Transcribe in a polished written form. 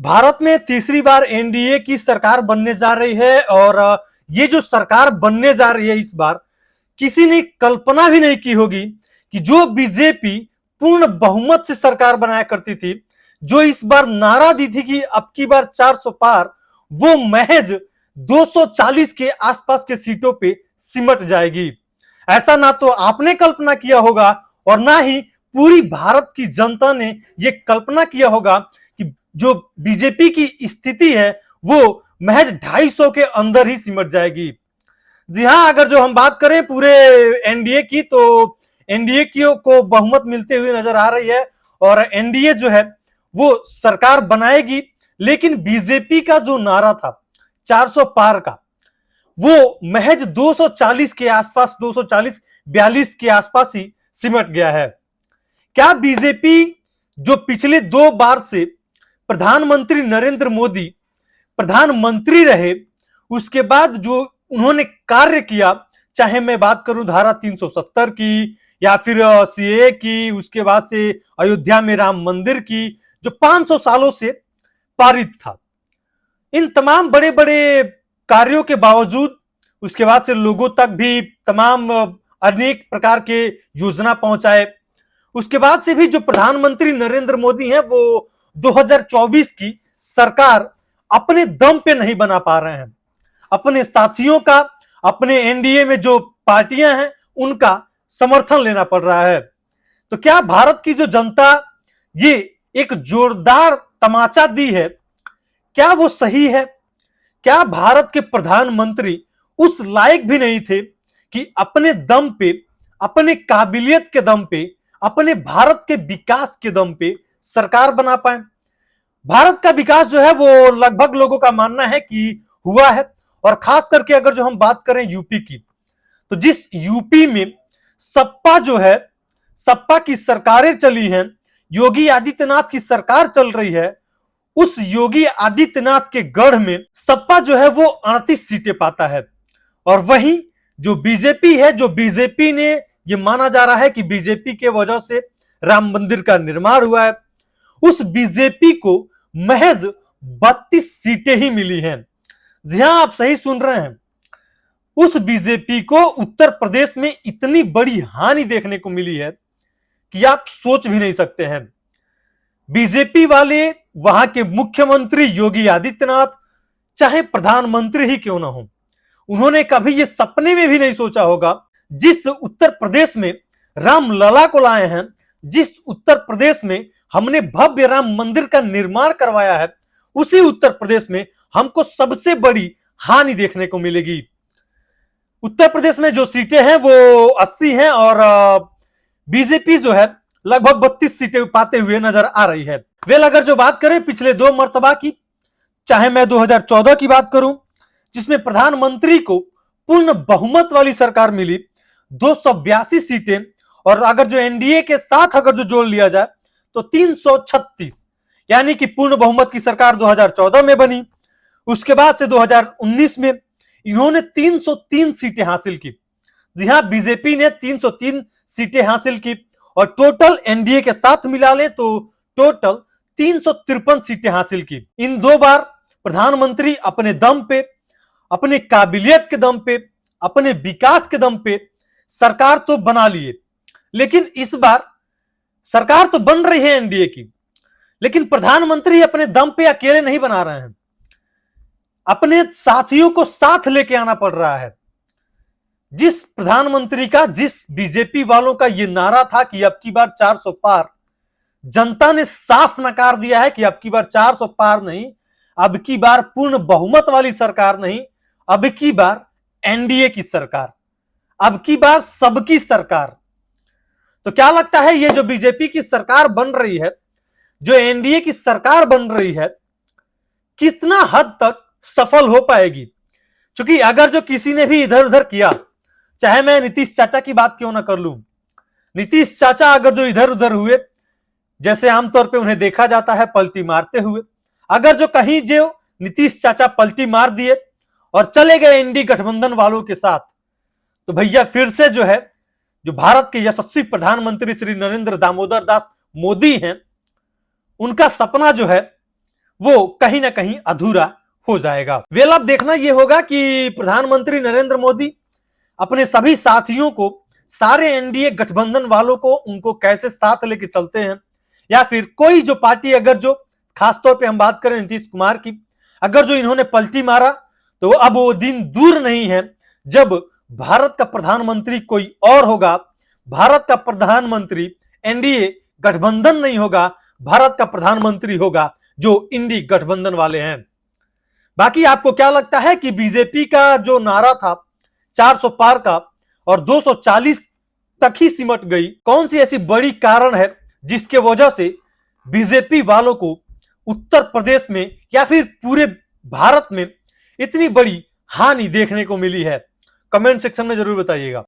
भारत में तीसरी बार एनडीए की सरकार बनने जा रही है और ये जो सरकार बनने जा रही है इस बार किसी ने कल्पना भी नहीं की होगी कि जो बीजेपी पूर्ण बहुमत से सरकार बनाया करती थी, जो इस बार नारा दी थी कि अब की बार 400 पार, वो महज 240 के आसपास के सीटों पे सिमट जाएगी। ऐसा ना तो आपने कल्पना किया होगा और ना ही पूरी भारत की जनता ने यह कल्पना किया होगा कि जो बीजेपी की स्थिति है वो महज 250 के अंदर ही सिमट जाएगी। जी हां, अगर जो हम बात करें पूरे एनडीए की, तो एनडीए को बहुमत मिलते हुए नजर आ रही है और एनडीए जो है वो सरकार बनाएगी। लेकिन बीजेपी का जो नारा था 400 पार का, वो महज 240 के आसपास, 240 42 के आसपास ही सिमट गया है। क्या बीजेपी जो पिछले 2 बार से प्रधानमंत्री नरेंद्र मोदी प्रधानमंत्री रहे, उसके बाद जो उन्होंने कार्य किया, चाहे मैं बात करूं धारा 370 की या फिर सीए की, उसके बाद से अयोध्या में राम मंदिर की जो 500 सालों से पारित था, इन तमाम बड़े बड़े कार्यों के बावजूद उसके बाद से लोगों तक भी तमाम अनेक प्रकार के योजना पहुंचाए। उसके बाद से भी जो प्रधानमंत्री नरेंद्र मोदी हैं वो 2024 की सरकार अपने दम पे नहीं बना पा रहे हैं। अपने साथियों का, अपने एनडीए में जो पार्टियां हैं उनका समर्थन लेना पड़ रहा है। तो क्या भारत की जो जनता ये एक जोरदार तमाचा दी है, क्या वो सही है? क्या भारत के प्रधानमंत्री उस लायक भी नहीं थे कि अपने दम पे, अपने काबिलियत के दम पे, अपने भारत के विकास के दम पे सरकार बना पाए? भारत का विकास जो है वो लगभग लोगों का मानना है कि हुआ है। और खास करके अगर जो हम बात करें यूपी की, तो जिस यूपी में सपा जो है, सपा की सरकारें चली हैं, योगी आदित्यनाथ की सरकार चल रही है, उस योगी आदित्यनाथ के गढ़ में सपा जो है वो 38 सीटें पाता है। और वहीं जो बीजेपी है, जो बीजेपी ने ये माना जा रहा है कि बीजेपी के वजह से राम मंदिर का निर्माण हुआ है, उस बीजेपी को महज 32 सीटें ही मिली हैं। जी हां, आप सही सुन रहे हैं। उस बीजेपी को उत्तर प्रदेश में इतनी बड़ी हानि देखने को मिली है कि आप सोच भी नहीं सकते हैं। बीजेपी वाले, वहां के मुख्यमंत्री योगी आदित्यनाथ, चाहे प्रधानमंत्री ही क्यों ना हो, उन्होंने कभी यह सपने में भी नहीं सोचा होगा, जिस उत्तर प्रदेश में रामलला को लाए हैं, जिस उत्तर प्रदेश में हमने भव्य राम मंदिर का निर्माण करवाया है, उसी उत्तर प्रदेश में हमको सबसे बड़ी हानि देखने को मिलेगी। उत्तर प्रदेश में जो सीटें हैं वो 80 हैं और बीजेपी जो है लगभग 32 सीटें पाते हुए नजर आ रही है। वेल, अगर जो बात करें पिछले 2 मर्तबा की, चाहे मैं 2014 की बात करूं जिसमें प्रधानमंत्री को पूर्ण बहुमत वाली सरकार मिली, 282 सीटें, और अगर जो एनडीए के साथ अगर जो जोड़ लिया जाए तो 336, यानी कि पूर्ण बहुमत की सरकार 2014 में बनी। उसके बाद से 2019 में इन्होंने 303 सीटें हासिल की। जी हां, बीजेपी ने 303 सीटें हासिल की और टोटल एनडीए के साथ मिला ले तो टोटल 353 सीटें हासिल की। इन 2 बार प्रधानमंत्री अपने दम पे, अपने काबिलियत के दम पे, अपने विकास के दम पे सरकार तो बना लिए, लेकिन इस बार सरकार तो बन रही है एनडीए की, लेकिन प्रधानमंत्री अपने दम पे अकेले नहीं बना रहे हैं, अपने साथियों को साथ लेके आना पड़ रहा है। जिस प्रधानमंत्री का, जिस बीजेपी वालों का यह नारा था कि अब की बार 400 पार, जनता ने साफ नकार दिया है कि अब की बार 400 पार नहीं, अब की बार पूर्ण बहुमत वाली सरकार नहीं, अब की बार एनडीए की सरकार, अब की बार सबकी सरकार। तो क्या लगता है ये जो बीजेपी की सरकार बन रही है, जो एनडीए की सरकार बन रही है, कितना हद तक सफल हो पाएगी? क्योंकि अगर जो किसी ने भी इधर उधर किया, चाहे मैं नीतीश चाचा की बात क्यों ना कर लूं, नीतीश चाचा अगर जो इधर उधर हुए, जैसे आमतौर पे उन्हें देखा जाता है पलटी मारते हुए, अगर जो कहीं जो नीतीश चाचा पलटी मार दिए और चले गए एनडीए गठबंधन वालों के साथ, तो भैया फिर से जो है, जो भारत के यशस्वी प्रधानमंत्री श्री नरेंद्र दामोदर दास मोदी हैं, उनका सपना जो है वो कहीं ना कहीं अधूरा हो जाएगा। वेल अब देखना यह होगा कि प्रधानमंत्री नरेंद्र मोदी अपने सभी साथियों को, सारे एनडीए गठबंधन वालों को, उनको कैसे साथ लेके चलते हैं, या फिर कोई जो पार्टी, अगर जो खासतौर पे हम बात करें नीतीश कुमार की, अगर जो इन्होंने पलटी मारा तो अब वो दिन दूर नहीं है जब भारत का प्रधानमंत्री कोई और होगा। भारत का प्रधानमंत्री एनडीए गठबंधन नहीं होगा, भारत का प्रधानमंत्री होगा जो इंडी गठबंधन वाले हैं। बाकी आपको क्या लगता है कि बीजेपी का जो नारा था 400 पार का और 240 तक ही सिमट गई, कौन सी ऐसी बड़ी कारण है जिसके वजह से बीजेपी वालों को उत्तर प्रदेश में या फिर पूरे भारत में इतनी बड़ी हानि देखने को मिली है? कमेंट सेक्शन में जरूर बताइएगा।